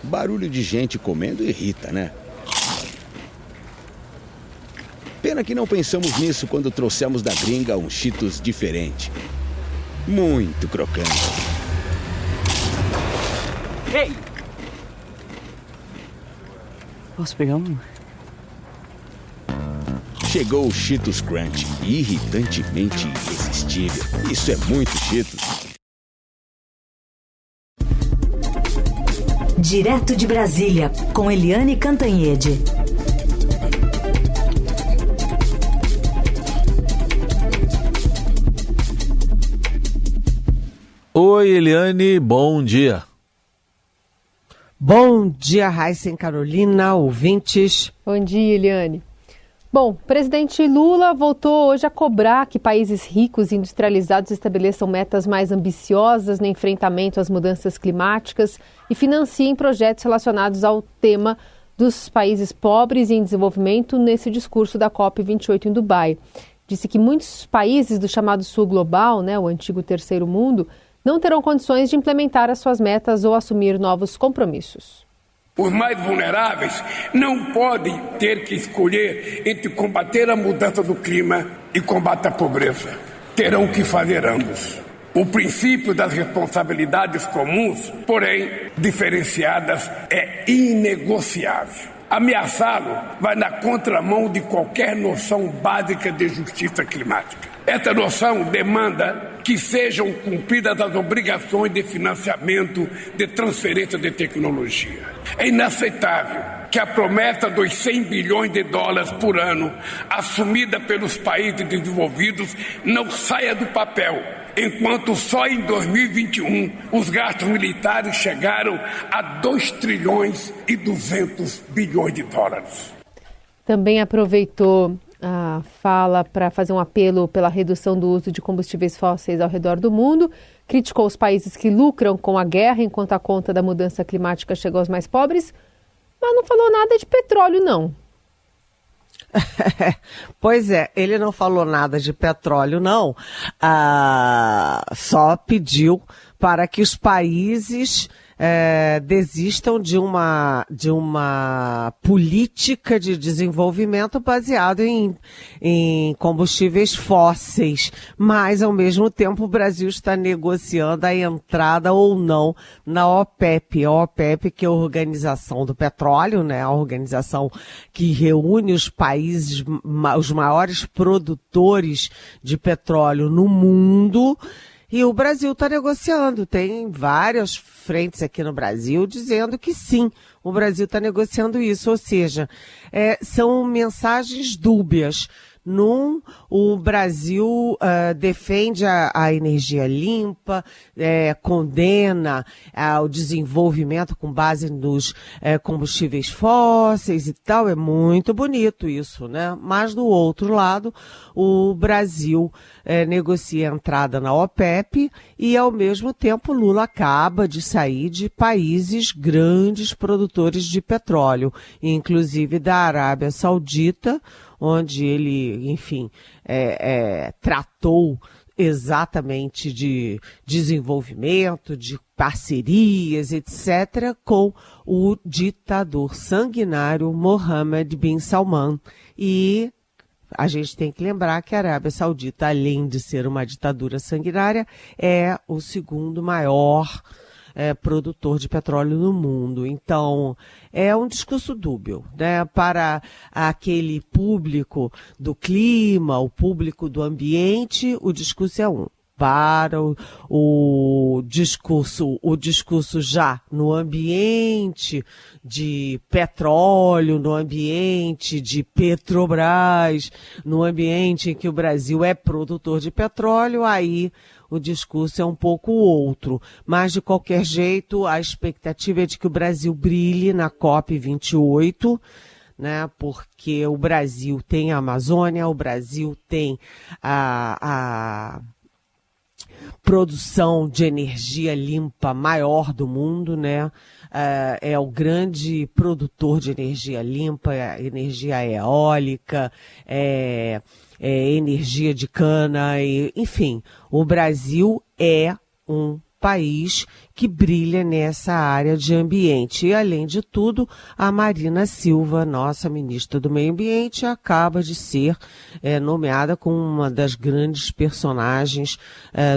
Barulho de gente comendo irrita, né? Pena que não pensamos nisso quando trouxemos da gringa um Cheetos diferente. Muito crocante. Ei! Posso pegar um? Chegou o Cheetos Crunch, irritantemente irresistível. Isso é muito Cheetos. Direto de Brasília, com Eliane Cantanhede. Oi, Eliane, bom dia. Bom dia, Raíssa e Carolina, ouvintes. Bom dia, Eliane. Bom, o presidente Lula voltou hoje a cobrar que países ricos e industrializados estabeleçam metas mais ambiciosas no enfrentamento às mudanças climáticas e financiem projetos relacionados ao tema dos países pobres e em desenvolvimento nesse discurso da COP28 em Dubai. Disse que muitos países do chamado Sul Global, o antigo Terceiro Mundo, não terão condições de implementar as suas metas ou assumir novos compromissos. Os mais vulneráveis não podem ter que escolher entre combater a mudança do clima e combater a pobreza. Terão que fazer ambos. O princípio das responsabilidades comuns, porém diferenciadas, é inegociável. Ameaçá-lo vai na contramão de qualquer noção básica de justiça climática. Essa noção demanda que sejam cumpridas as obrigações de financiamento, de transferência de tecnologia. É inaceitável que a promessa dos 100 bilhões de dólares por ano, assumida pelos países desenvolvidos, não saia do papel, enquanto só em 2021 os gastos militares chegaram a 2 trilhões e 200 bilhões de dólares. Também aproveitou a fala para fazer um apelo pela redução do uso de combustíveis fósseis ao redor do mundo, criticou os países que lucram com a guerra enquanto a conta da mudança climática chega aos mais pobres, mas não falou nada de petróleo, não. Pois é, ele não falou nada de petróleo, não. Só pediu para que os países desistam de uma política de desenvolvimento baseado em combustíveis fósseis. Mas, ao mesmo tempo, o Brasil está negociando a entrada ou não na OPEP. A OPEP, que é a Organização do Petróleo, a organização que reúne os países, os maiores produtores de petróleo no mundo. E o Brasil está negociando, tem várias frentes aqui no Brasil dizendo que sim, o Brasil está negociando isso, ou seja, são mensagens dúbias. O Brasil defende a energia limpa, condena o desenvolvimento com base nos combustíveis fósseis e tal. É muito bonito isso, né? Mas, do outro lado, o Brasil negocia a entrada na OPEP e, ao mesmo tempo, Lula acaba de sair de países grandes produtores de petróleo, inclusive da Arábia Saudita, onde ele, enfim, tratou exatamente de desenvolvimento, de parcerias, etc., com o ditador sanguinário Mohammed bin Salman. E a gente tem que lembrar que a Arábia Saudita, além de ser uma ditadura sanguinária, é o segundo maior produtor de petróleo no mundo. Então, é um discurso dúbio, né? Para aquele público do clima, o público do ambiente, o discurso é um. Para o discurso já no ambiente de petróleo, no ambiente de Petrobras, no ambiente em que o Brasil é produtor de petróleo, aí o discurso é um pouco outro. Mas, de qualquer jeito, a expectativa é de que o Brasil brilhe na COP28, né? Porque o Brasil tem a Amazônia, o Brasil tem a produção de energia limpa maior do mundo, né? É o grande produtor de energia limpa, energia eólica, energia de cana, enfim, o Brasil é um país que brilha nessa área de ambiente. E, além de tudo, a Marina Silva, nossa ministra do Meio Ambiente, acaba de ser nomeada como uma das grandes personagens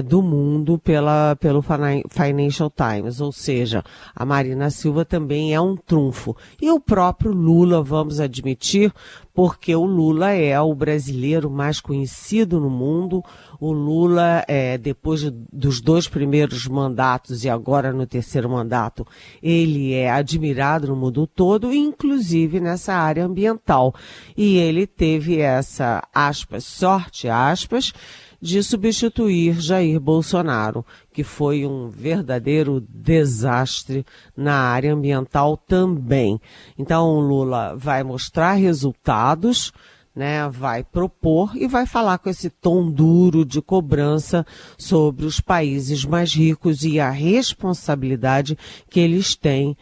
do mundo pelo Financial Times. Ou seja, a Marina Silva também é um trunfo. E o próprio Lula, vamos admitir, porque o Lula é o brasileiro mais conhecido no mundo. O Lula, depois dos 2 primeiros mandatos e agora no 3º mandato, ele é admirado no mundo todo, inclusive nessa área ambiental. E ele teve essa, aspas, sorte, aspas, de substituir Jair Bolsonaro, que foi um verdadeiro desastre na área ambiental também. Então o Lula vai mostrar resultados, né, vai propor e vai falar com esse tom duro de cobrança sobre os países mais ricos e a responsabilidade que eles têm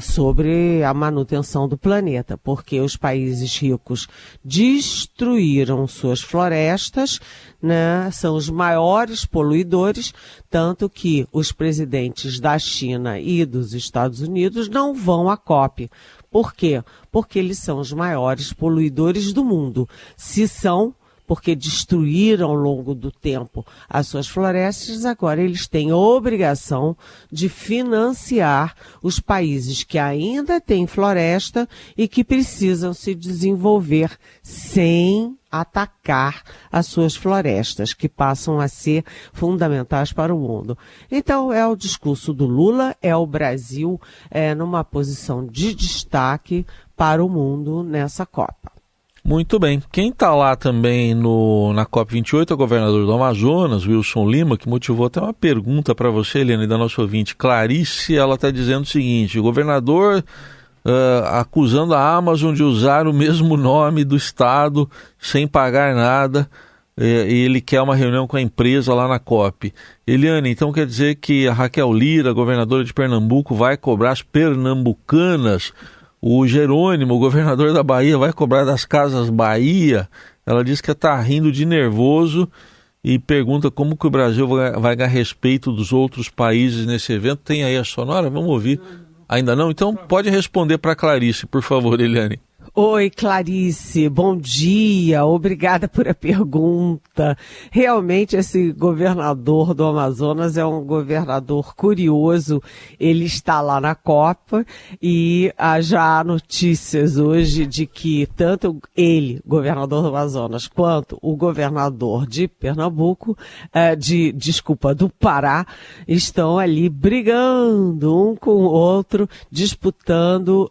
sobre a manutenção do planeta, porque os países ricos destruíram suas florestas, né, são os maiores poluidores, tanto que os presidentes da China e dos Estados Unidos não vão à COP. Por quê? Porque eles são os maiores poluidores do mundo. Se são, porque destruíram ao longo do tempo as suas florestas, agora eles têm a obrigação de financiar os países que ainda têm floresta e que precisam se desenvolver sem atacar as suas florestas, que passam a ser fundamentais para o mundo. Então, é o discurso do Lula, é o Brasil numa posição de destaque para o mundo nessa Copa. Muito bem. Quem está lá também na COP28 é o governador do Amazonas, Wilson Lima, que motivou até uma pergunta para você, Eliane, da nossa ouvinte Clarice. Ela está dizendo o seguinte: o governador acusando a Amazon de usar o mesmo nome do estado sem pagar nada, e ele quer uma reunião com a empresa lá na COP. Eliane, então quer dizer que a Raquel Lira, governadora de Pernambuco, vai cobrar as pernambucanas? O Jerônimo, o governador da Bahia, vai cobrar das Casas Bahia? Ela diz que está rindo de nervoso e pergunta como que o Brasil vai ganhar respeito dos outros países nesse evento. Tem aí a sonora? Vamos ouvir. Ainda não? Então pode responder para a Clarice, por favor, Eliane. Oi, Clarice, bom dia, obrigada por a pergunta. Realmente esse governador do Amazonas é um governador curioso, ele está lá na Copa e há notícias hoje de que tanto ele, governador do Amazonas, quanto o governador de Pernambuco, do Pará, estão ali brigando um com o outro, disputando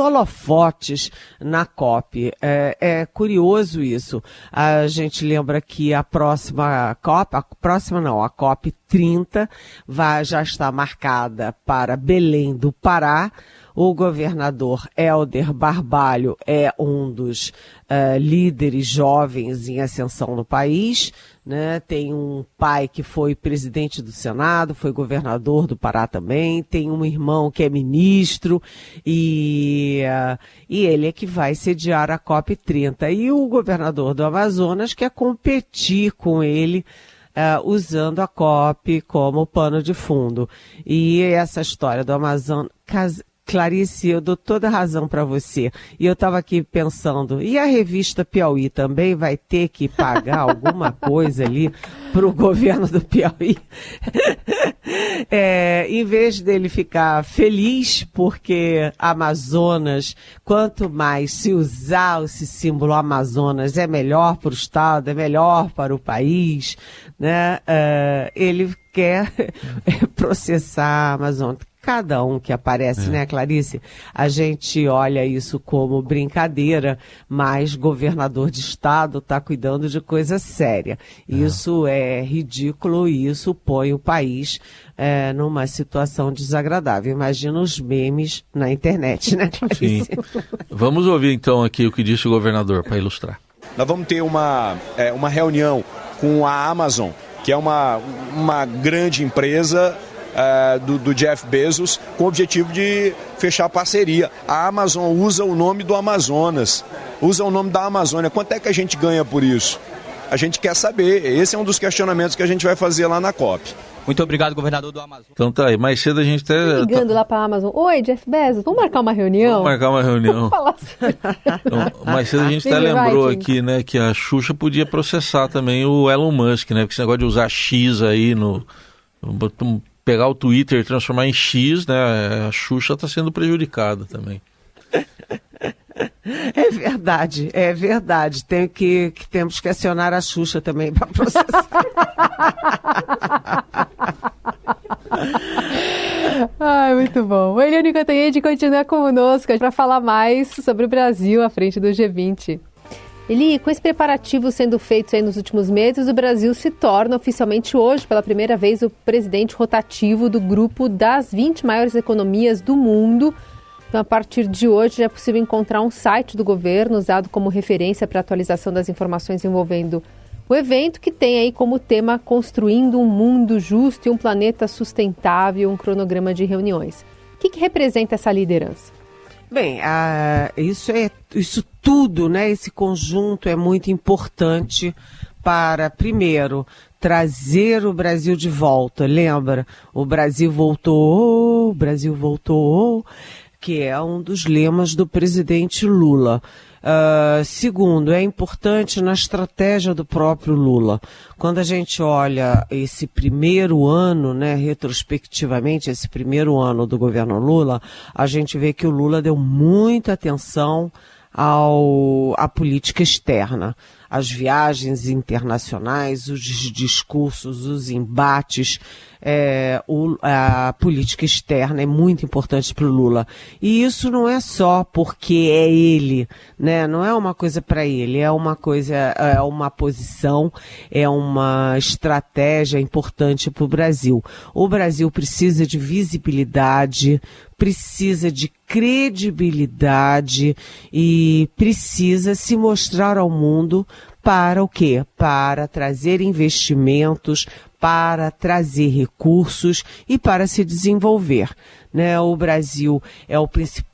holofotes na COP. É curioso isso. A gente lembra que a próxima COP, a COP 30, já está marcada para Belém do Pará. O governador Helder Barbalho é um dos líderes jovens em ascensão no país, né? Tem um pai que foi presidente do Senado, foi governador do Pará também, tem um irmão que é ministro e ele é que vai sediar a COP 30. E o governador do Amazonas quer competir com ele, usando a COP como pano de fundo. E essa história do Amazonas... Clarice, eu dou toda a razão para você. E eu estava aqui pensando, e a revista Piauí também vai ter que pagar alguma coisa ali para o governo do Piauí? Em vez dele ficar feliz, porque Amazonas, quanto mais se usar esse símbolo Amazonas, é melhor para o Estado, é melhor para o país, né? Ele quer processar a Amazônia. Cada um que aparece, né, Clarice? A gente olha isso como brincadeira, mas governador de estado está cuidando de coisa séria. Isso é ridículo e isso põe o país numa situação desagradável. Imagina os memes na internet, né, Clarice? Sim. Vamos ouvir então aqui o que disse o governador para ilustrar. Nós vamos ter uma reunião com a Amazon, que é uma grande empresa do Jeff Bezos, com o objetivo de fechar parceria. A Amazon usa o nome do Amazonas, usa o nome da Amazônia. Quanto é que a gente ganha por isso? A gente quer saber, esse é um dos questionamentos que a gente vai fazer lá na COP. Muito obrigado, governador do Amazonas. Então tá aí, mais cedo a gente até... Ligando lá para a Amazon. Oi, Jeff Bezos, vamos marcar uma reunião? Vamos marcar uma reunião. Vamos falar sobre... Então, mais cedo a gente até lembrou aqui, né, que a Xuxa podia processar também o Elon Musk, né, porque esse negócio de usar X aí pegar o Twitter e transformar em X, né, a Xuxa está sendo prejudicada também. É verdade. Temos que acionar a Xuxa também para processar. Ai, muito bom. O Eliane Cantanhede continua conosco para falar mais sobre o Brasil à frente do G20. Eli, com esses preparativos sendo feitos aí nos últimos meses, o Brasil se torna oficialmente hoje, pela primeira vez, o presidente rotativo do grupo das 20 maiores economias do mundo. Então, a partir de hoje, já é possível encontrar um site do governo usado como referência para atualização das informações envolvendo o evento, que tem aí como tema Construindo um Mundo Justo e um Planeta Sustentável, um cronograma de reuniões. O que representa essa liderança? Bem, isso tudo, né? Esse conjunto é muito importante para, primeiro, trazer o Brasil de volta. Lembra? O Brasil voltou, que é um dos lemas do presidente Lula. Segundo, é importante na estratégia do próprio Lula. Quando a gente olha esse primeiro ano, né, retrospectivamente, esse primeiro ano do governo Lula, a gente vê que o Lula deu muita atenção à política externa, às viagens internacionais, os discursos, os embates. A política externa é muito importante para o Lula. E isso não é só porque é ele, né? Não é uma coisa para ele, é uma posição, é uma estratégia importante para o Brasil. O Brasil precisa de visibilidade, precisa de credibilidade e precisa se mostrar ao mundo para o quê? Para trazer investimentos, para trazer recursos e para se desenvolver, né? O Brasil é o principal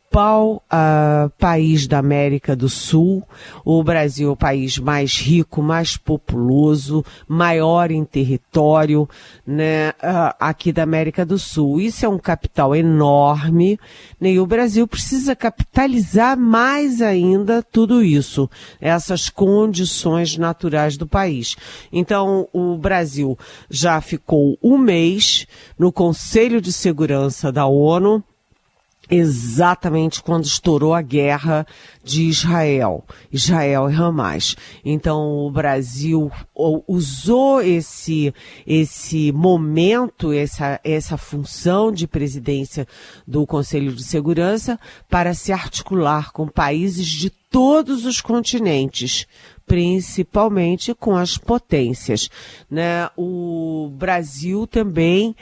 país da América do Sul. O Brasil é o país mais rico, mais populoso, maior em território, né, aqui da América do Sul. Isso é um capital enorme, né, e o Brasil precisa capitalizar mais ainda tudo isso, essas condições naturais do país. Então, o Brasil já ficou um mês no Conselho de Segurança da ONU, exatamente quando estourou a guerra de Israel e Hamas. Então o Brasil usou esse momento, essa função de presidência do Conselho de Segurança para se articular com países de todos os continentes, principalmente com as potências, né? O Brasil também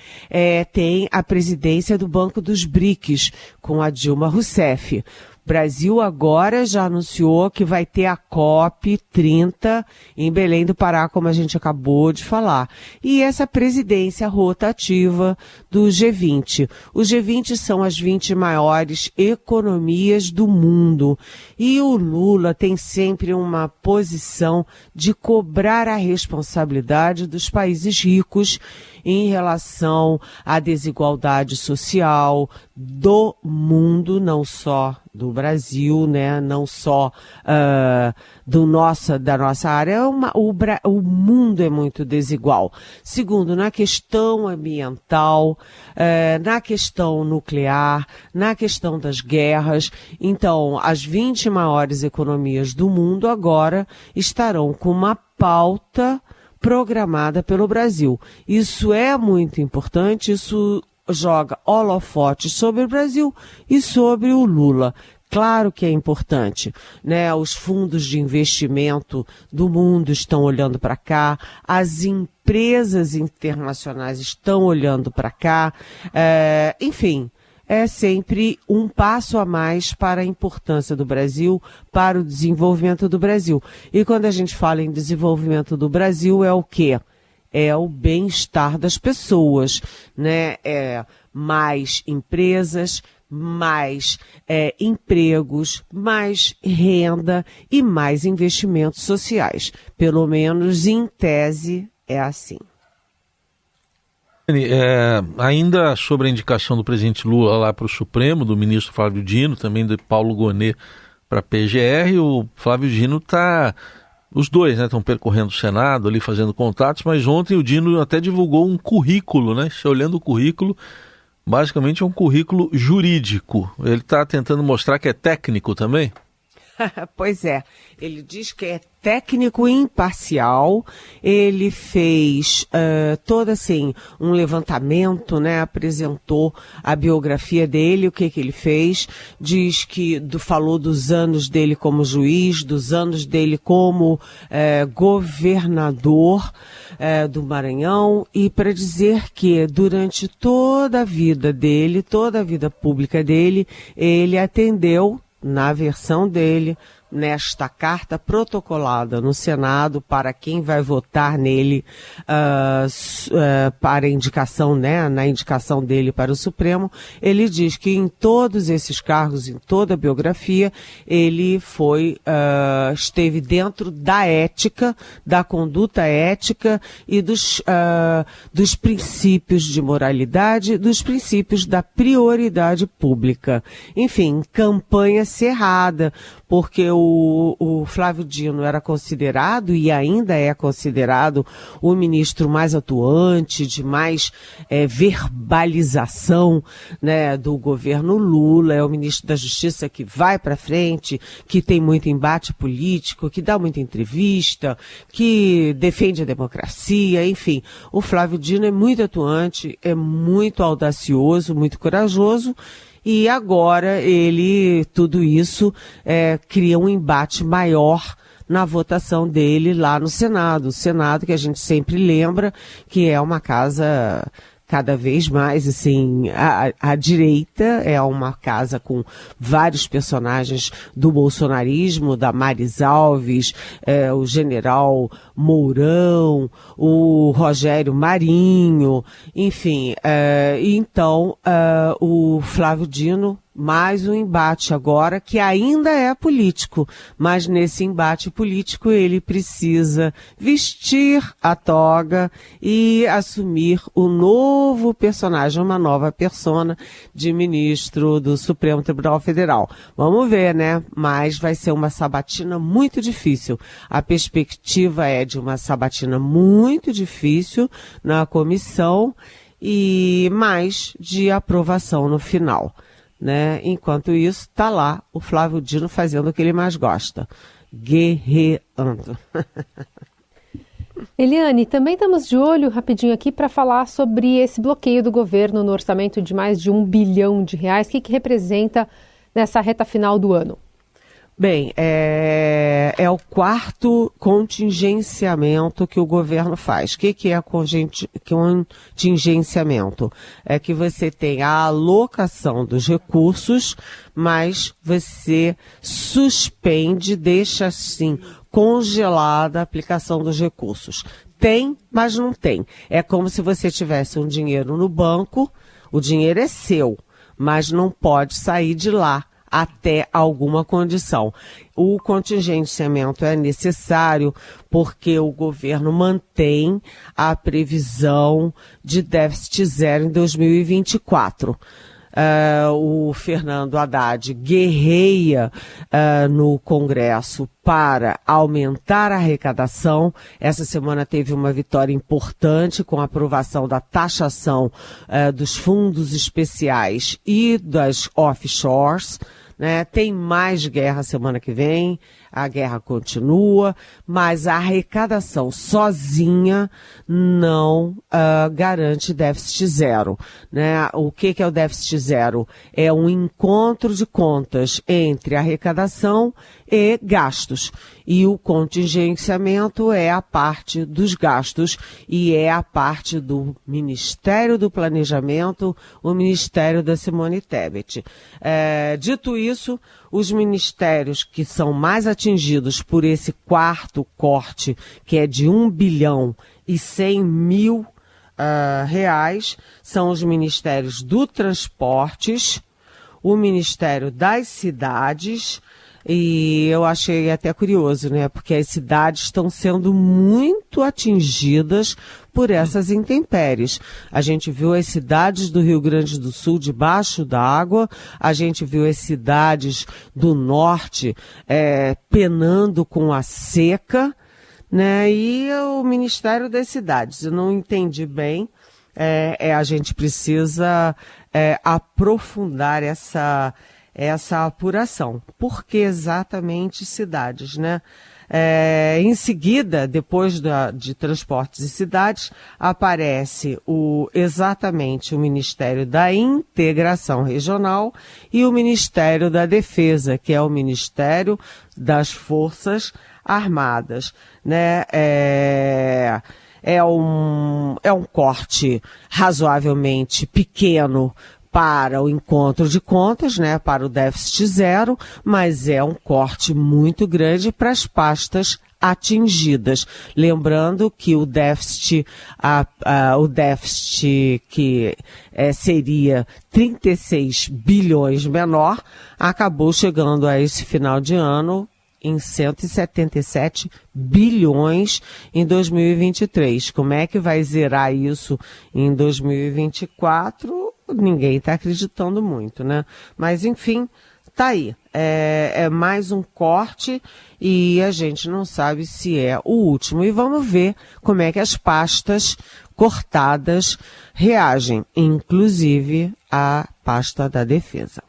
tem a presidência do Banco dos BRICS, com a Dilma Rousseff. O Brasil agora já anunciou que vai ter a COP 30 em Belém do Pará, como a gente acabou de falar. E essa presidência rotativa do G20. O G20 são as 20 maiores economias do mundo. E o Lula tem sempre uma posição de cobrar a responsabilidade dos países ricos em relação à desigualdade social do mundo, não só do Brasil, né? Não só da nossa área. O mundo é muito desigual. Segundo, na questão ambiental, na questão nuclear, na questão das guerras. Então, as 20 maiores economias do mundo agora estarão com uma pauta programada pelo Brasil. Isso é muito importante, isso joga holofote sobre o Brasil e sobre o Lula. Claro que é importante, né? Os fundos de investimento do mundo estão olhando para cá, as empresas internacionais estão olhando para cá, enfim. É sempre um passo a mais para a importância do Brasil, para o desenvolvimento do Brasil. E quando a gente fala em desenvolvimento do Brasil, é o quê? É o bem-estar das pessoas, né? É mais empresas, mais empregos, mais renda e mais investimentos sociais. Pelo menos em tese é assim. Ainda sobre a indicação do presidente Lula lá para o Supremo, do ministro Flávio Dino, também do Paulo Gonet para a PGR, o Flávio Dino os dois estão percorrendo o Senado ali, fazendo contatos, mas ontem o Dino até divulgou um currículo, né? Se olhando o currículo, basicamente é um currículo jurídico. Ele está tentando mostrar que é técnico também? Pois é, ele diz que é técnico e imparcial, ele fez todo assim, um levantamento, né, apresentou a biografia dele, o que ele fez, diz que falou dos anos dele como juiz, dos anos dele como governador do Maranhão, e para dizer que durante toda a vida dele, toda a vida pública dele, ele atendeu, na versão dele, nesta carta protocolada no Senado para quem vai votar nele para indicação, né, na indicação dele para o Supremo, ele diz que em todos esses cargos, em toda a biografia, ele esteve dentro da ética, da conduta ética e dos princípios de moralidade, dos princípios da prioridade pública. Enfim, campanha cerrada, porque o Flávio Dino era considerado e ainda é considerado o ministro mais atuante, de mais verbalização, né, do governo Lula, é o ministro da Justiça que vai para frente, que tem muito embate político, que dá muita entrevista, que defende a democracia, enfim. O Flávio Dino é muito atuante, é muito audacioso, muito corajoso. E agora tudo isso cria um embate maior na votação dele lá no Senado. O Senado, que a gente sempre lembra que é uma casa cada vez mais, assim, à direita, é uma casa com vários personagens do bolsonarismo, da Maris Alves, o general Mourão, o Rogério Marinho, enfim, então o Flávio Dino, mais um embate agora que ainda é político, mas nesse embate político ele precisa vestir a toga e assumir o novo personagem, uma nova persona de ministro do Supremo Tribunal Federal. Vamos ver, né? Mas vai ser uma sabatina muito difícil. A perspectiva é de uma sabatina muito difícil na comissão e mais de aprovação no final. Né? Enquanto isso, está lá o Flávio Dino fazendo o que ele mais gosta, guerreando. Eliane, também estamos de olho rapidinho aqui para falar sobre esse bloqueio do governo no orçamento de mais de R$1 bilhão. O que representa nessa reta final do ano? Bem, é o quarto contingenciamento que o governo faz. O que é contingenciamento? É que você tem a alocação dos recursos, mas você suspende, deixa assim, congelada a aplicação dos recursos. Tem, mas não tem. É como se você tivesse um dinheiro no banco, o dinheiro é seu, mas não pode sair de lá até alguma condição. O contingenciamento é necessário porque o governo mantém a previsão de déficit zero em 2024. O Fernando Haddad guerreia no Congresso para aumentar a arrecadação. Essa semana teve uma vitória importante com a aprovação da taxação dos fundos especiais e das offshores. Né? Tem mais guerra semana que vem, a guerra continua, mas a arrecadação sozinha não garante déficit zero. Né? O que é o déficit zero? É um encontro de contas entre arrecadação e gastos. E o contingenciamento é a parte dos gastos e é a parte do Ministério do Planejamento, o Ministério da Simone Tebet. Dito isso, os ministérios que são mais atingidos por esse quarto corte, que é de R$1 bilhão e 100 mil reais, são os ministérios do Transportes, o Ministério das Cidades. E eu achei até curioso, né? Porque as cidades estão sendo muito atingidas por essas intempéries. A gente viu as cidades do Rio Grande do Sul debaixo d'água, a gente viu as cidades do norte penando com a seca, né? E o Ministério das Cidades, eu não entendi bem, a gente precisa aprofundar essa apuração. Por que exatamente cidades, né? Em seguida, depois de Transportes e Cidades, aparece exatamente o Ministério da Integração Regional e o Ministério da Defesa, que é o Ministério das Forças Armadas, né? É um corte razoavelmente pequeno para o encontro de contas, né, para o déficit zero, mas é um corte muito grande para as pastas atingidas. Lembrando que o déficit que seria 36 bilhões menor, acabou chegando a esse final de ano em 177 bilhões em 2023. Como é que vai zerar isso em 2024? Ninguém está acreditando muito, né? Mas, enfim, tá aí. É mais um corte e a gente não sabe se é o último. E vamos ver como é que as pastas cortadas reagem, inclusive a pasta da defesa.